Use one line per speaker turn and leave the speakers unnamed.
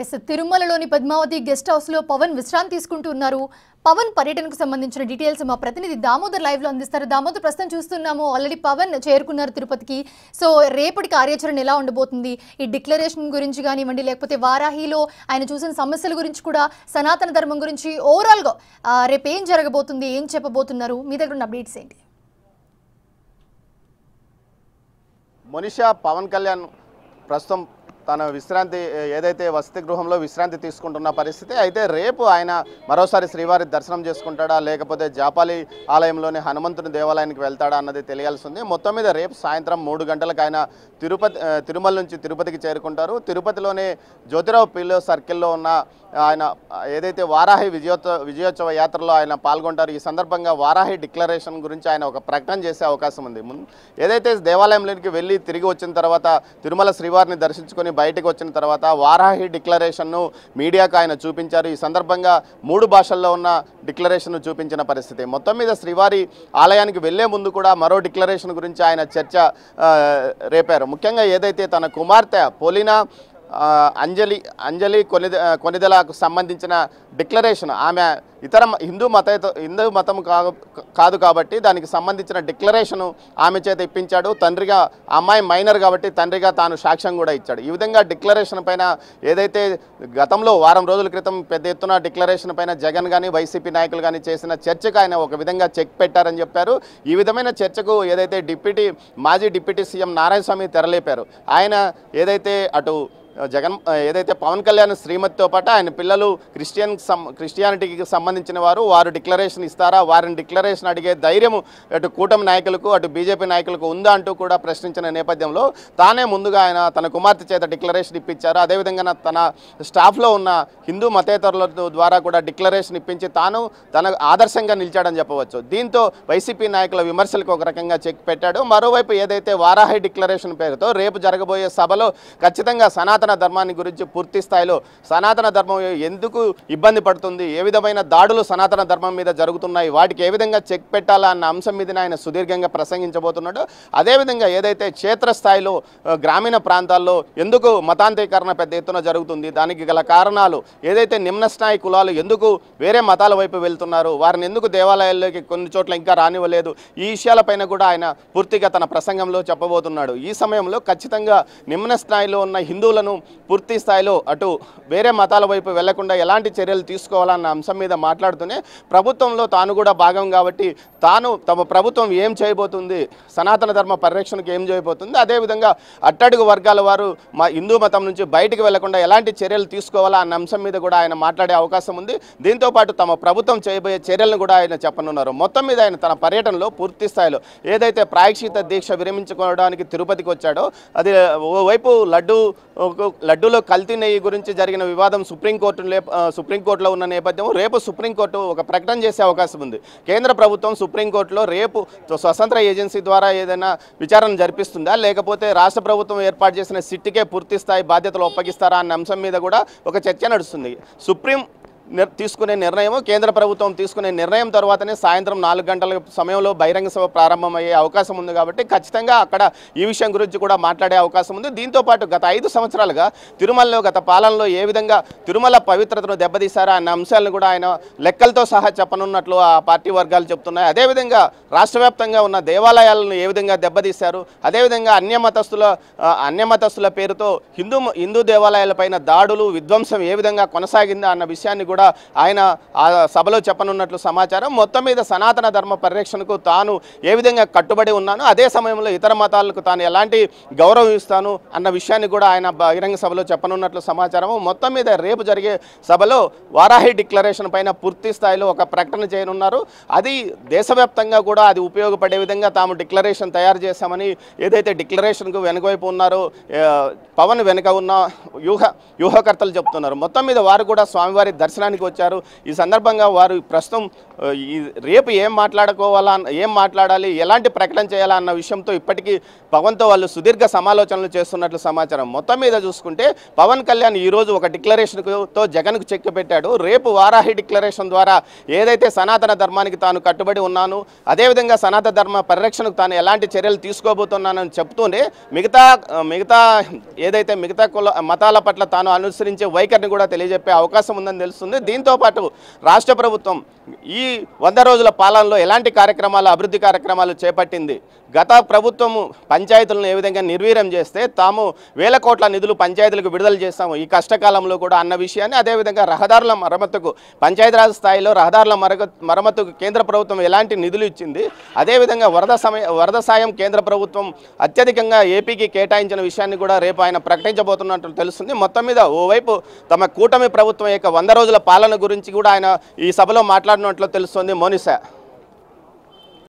Yes తిరుమలలోని Padmavati guest house లో పవన్ విశ్రాంతి తీసుకుంటున్నారు. పవన్ పర్యటనకు సంబంధించిన డీటెయిల్స్ మా ప్రతినిధి దామోదర్ లైవ్ లో అందిస్తారు. దామోదర్, ప్రస్తుతం చూస్తున్నాము ఆల్రెడీ పవన్ చేరుకున్నారు తిరుపతికి. సో రేపటి కార్యాచరణ ఎలా ఉండబోతుంది? ఈ డిక్లరేషన్ గురించి కానివ్వండి, లేకపోతే వారాహిలో ఆయన చూసిన సమస్యల గురించి కూడా, సనాతన ధర్మం గురించి ఓవరాల్ గా రేపు ఏం జరగబోతుంది, ఏం చెప్పబోతున్నారు? మీ దగ్గర ఉన్న అప్డేట్స్ ఏంటి?
మోనిషా, పవన్ కళ్యాణ్ ప్రస్తుతం తన విశ్రాంతి ఏదైతే వసతి గృహంలో విశ్రాంతి తీసుకుంటున్న పరిస్థితి అయితే, రేపు ఆయన మరోసారి శ్రీవారి దర్శనం చేసుకుంటాడా, లేకపోతే జాపాలి ఆలయంలోని హనుమంతుని దేవాలయానికి వెళ్తాడా అన్నది తెలియాల్సి ఉంది. మొత్తం మీద రేపు సాయంత్రం 3 గంటలకు ఆయన తిరుమల నుంచి తిరుపతికి చేరుకుంటారు. తిరుపతిలోనే జ్యోతిరావు పిల్లో సర్కిల్లో ఉన్న ఆయన ఏదైతే వారాహి విజయోత్సవ యాత్రలో ఆయన పాల్గొంటారు. ఈ సందర్భంగా వారాహి డిక్లరేషన్ గురించి ఆయన ఒక ప్రకటన చేసే అవకాశం ఉంది. ఏదైతే దేవాలయంలోకి వెళ్ళి తిరిగి వచ్చిన తర్వాత తిరుమల శ్రీవారిని దర్శించుకొని బయటకు వచ్చిన తర్వాత వారాహి డిక్లరేషన్ను మీడియాకు ఆయన చూపించారు. ఈ సందర్భంగా 3 భాషల్లో ఉన్న డిక్లరేషన్ను చూపించిన పరిస్థితి. మొత్తం మీద శ్రీవారి ఆలయానికి వెళ్లే ముందు కూడా మరో డిక్లరేషన్ గురించి ఆయన చర్చ రేపారు. ముఖ్యంగా ఏదైతే తన కుమార్తె పోలినా అంజలి కొనిదలకు సంబంధించిన డిక్లరేషన్, ఆమె ఇతర హిందూ మతం కాదు కాబట్టి దానికి సంబంధించిన డిక్లరేషను ఆమె చేత ఇప్పించాడు. తండ్రిగా అమ్మాయి మైనర్ కాబట్టి తండ్రిగా తాను సాక్ష్యం కూడా ఇచ్చాడు. ఈ విధంగా డిక్లరేషన్ పైన ఏదైతే గతంలో వారం రోజుల క్రితం పెద్ద ఎత్తున డిక్లరేషన్ పైన జగన్ కానీ వైసీపీ నాయకులు కానీ చేసిన చర్చకు ఆయన ఒక విధంగా చెక్ పెట్టారని చెప్పారు. ఈ విధమైన చర్చకు ఏదైతే మాజీ డిప్యూటీ సీఎం నారాయణస్వామి తెరలేపారు. ఆయన ఏదైతే అటు ఏదైతే పవన్ కళ్యాణ్ శ్రీమతితో పాటు ఆయన పిల్లలు క్రిస్టియానిటీకి సంబంధించిన వారు డిక్లరేషన్ ఇస్తారా, వారిని డిక్లరేషన్ అడిగే ధైర్యం అటు కూటమి నాయకులకు అటు బీజేపీ నాయకులకు ఉందా అంటూ కూడా ప్రశ్నించిన నేపథ్యంలో తానే ముందుగా ఆయన తన కుమార్తె చేత డిక్లరేషన్ ఇప్పించారు. అదేవిధంగా తన స్టాఫ్లో ఉన్న హిందూ మతేతరుల ద్వారా కూడా డిక్లరేషన్ ఇప్పించి తాను తన ఆదర్శంగా నిలిచాడని చెప్పవచ్చు. దీంతో వైసీపీ నాయకుల విమర్శలకు ఒక రకంగా చెక్ పెట్టాడు. మరోవైపు ఏదైతే వారాహి డిక్లరేషన్ పేరుతో రేపు జరగబోయే సభలో ఖచ్చితంగా సనాతన ధర్మాన్ని గురించి పూర్తి స్థాయిలో సనాతన ధర్మం ఎందుకు ఇబ్బంది పడుతుంది, ఏ విధమైన దాడులు సనాతన ధర్మం మీద జరుగుతున్నాయి, వాటికి ఏ విధంగా చెక్ పెట్టాలా అన్న అంశం మీద ఆయన సుదీర్ఘంగా ప్రసంగించబోతున్నాడు. అదేవిధంగా ఏదైతే క్షేత్రస్థాయిలో గ్రామీణ ప్రాంతాల్లో ఎందుకు మతాంతరీకరణ పెద్ద ఎత్తున జరుగుతుంది, దానికి గల కారణాలు, ఏదైతే నిమ్న స్థాయి కులాలు ఎందుకు వేరే మతాల వైపు వెళ్తున్నారు, వారిని ఎందుకు దేవాలయాల్లోకి కొన్ని చోట్ల ఇంకా రానివ్వలేదు, ఈ విషయాలపైన కూడా ఆయన పూర్తిగా తన ప్రసంగంలో చెప్పబోతున్నాడు. ఈ సమయంలో ఖచ్చితంగా నిమ్న స్థాయిలో ఉన్న హిందువులను పూర్తి స్థాయిలో అటు వేరే మతాల వైపు వెళ్లకుండా ఎలాంటి చర్యలు తీసుకోవాలన్న అంశం మీద మాట్లాడుతూనే ప్రభుత్వంలో తాను కూడా భాగం కాబట్టి తమ ప్రభుత్వం ఏం చేయబోతుంది, సనాతన ధర్మ పరిరక్షణకు ఏం చేయబోతుంది, అదేవిధంగా అట్టడుగు వర్గాల వారు మా హిందూ మతం నుంచి బయటికి వెళ్లకుండా ఎలాంటి చర్యలు తీసుకోవాలా అన్న అంశం మీద కూడా ఆయన మాట్లాడే అవకాశం ఉంది. దీంతోపాటు తమ ప్రభుత్వం చేయబోయే చర్యలను కూడా ఆయన చెప్పనున్నారు. మొత్తం మీద ఆయన తన పర్యటనలో పూర్తి స్థాయిలో ఏదైతే ప్రాయశ్చిత దీక్ష విరమించుకోవడానికి తిరుపతికి వచ్చాడో, అది ఓవైపు లడ్డూలో కల్తీ నెయ్యి గురించి జరిగిన వివాదం సుప్రీంకోర్టులో ఉన్న నేపథ్యం రేపు సుప్రీంకోర్టు ఒక ప్రకటన చేసే అవకాశం ఉంది. కేంద్ర ప్రభుత్వం సుప్రీంకోర్టులో రేపు స్వతంత్ర ఏజెన్సీ ద్వారా ఏదైనా విచారణ జరిపిస్తుందా, లేకపోతే రాష్ట్ర ప్రభుత్వం ఏర్పాటు చేసిన సిట్టికే పూర్తి స్థాయి బాధ్యతలు అప్పగిస్తారా అన్న అంశం మీద కూడా ఒక చర్చ నడుస్తుంది. సుప్రీం తీసుకునే నిర్ణయం, కేంద్ర ప్రభుత్వం తీసుకునే నిర్ణయం తర్వాతనే సాయంత్రం 4 గంటల సమయంలో బహిరంగ సభ ప్రారంభమయ్యే అవకాశం ఉంది కాబట్టి ఖచ్చితంగా అక్కడ ఈ విషయం గురించి కూడా మాట్లాడే అవకాశం ఉంది. దీంతోపాటు గత 5 సంవత్సరాలుగా తిరుమలలో గత పాలనలో ఏ విధంగా తిరుమల పవిత్రతను దెబ్బతీశారా అన్న అంశాలను కూడా ఆయన లెక్కలతో సహా చెప్పనున్నట్లు ఆ పార్టీ వర్గాలు చెప్తున్నాయి. అదేవిధంగా రాష్ట్ర వ్యాప్తంగా ఉన్న దేవాలయాలను ఏ విధంగా దెబ్బతీశారు, అదేవిధంగా అన్యమతస్థుల పేరుతో హిందూ దేవాలయాలపైన దాడులు విధ్వంసం ఏ విధంగా కొనసాగిందా అన్న విషయాన్ని కూడా ఆయన ఆ సభలో చెప్పనున్నట్లు సమాచారం. మొత్తం మీద సనాతన ధర్మ పరిరక్షణకు తాను ఏ విధంగా కట్టుబడి ఉన్నానో, అదే సమయంలో ఇతర మతాలకు తాను ఎలాంటి గౌరవం ఇస్తాను అన్న విషయాన్ని కూడా ఆయన బహిరంగ సభలో చెప్పనున్నట్లు సమాచారం. మొత్తం మీద రేపు జరిగే సభలో వారాహి డిక్లరేషన్ పైన పూర్తి స్థాయిలో ఒక ప్రకటన చేయనున్నారు. అది దేశవ్యాప్తంగా కూడా అది ఉపయోగపడే విధంగా తాము డిక్లరేషన్ తయారు చేశామని ఏదైతే డిక్లరేషన్కు వెనుకవైపు ఉన్నారో పవన్ వెనుక ఉన్న వ్యూహకర్తలు చెప్తున్నారు. మొత్తం మీద వారు కూడా స్వామివారి దర్శనం దర్శనానికి వచ్చారు. ఈ సందర్భంగా వారు ప్రస్తుతం ఈ రేపు ఏం మాట్లాడాలి, ఎలాంటి ప్రకటన చేయాలా అన్న విషయంతో ఇప్పటికీ పవన్తో వాళ్ళు సుదీర్ఘ సమాలోచనలు చేస్తున్నట్లు సమాచారం. మొత్తం మీద చూసుకుంటే పవన్ కళ్యాణ్ ఈరోజు ఒక డిక్లరేషన్తో జగన్కు చెక్ పెట్టాడు. రేపు వారాహి డిక్లరేషన్ ద్వారా ఏదైతే సనాతన ధర్మానికి తాను కట్టుబడి ఉన్నాను, అదేవిధంగా సనాతన ధర్మ పరిరక్షణకు తాను ఎలాంటి చర్యలు తీసుకోబోతున్నానని చెప్తూనే మిగతా కుల మతాల పట్ల తాను అనుసరించే వైఖరిని కూడా తెలియజెప్పే అవకాశం ఉందని తెలుస్తుంది. దీంతోపాటు రాష్ట్ర ప్రభుత్వం ఈ 100 రోజుల పాలనలో ఎలాంటి అభివృద్ధి కార్యక్రమాలు చేపట్టింది, గత ప్రభుత్వము పంచాయతీలను ఏ విధంగా నిర్వీర్యం చేస్తే తాము వేల కోట్ల నిధులు పంచాయతీలకు విడుదల చేస్తాము ఈ కష్టకాలంలో కూడా అన్న విషయాన్ని, అదేవిధంగా రహదారుల మరమ్మతుకు పంచాయతీరాజ్ స్థాయిలో రహదారుల మరమ్మతుకు కేంద్ర ప్రభుత్వం ఎలాంటి నిధులు ఇచ్చింది, అదేవిధంగా వరద సాయం కేంద్ర ప్రభుత్వం అత్యధికంగా ఏపీకి కేటాయించిన విషయాన్ని కూడా రేపు ఆయన ప్రకటించబోతున్నట్టు తెలుస్తుంది. మొత్తం మీద ఓవైపు తమ కూటమి ప్రభుత్వం యొక్క 100 రోజుల పాలన గురించి కూడా ఆయన ఈ సభలో మాట్లాడినట్లు తెలుస్తుంది. మోనిషా.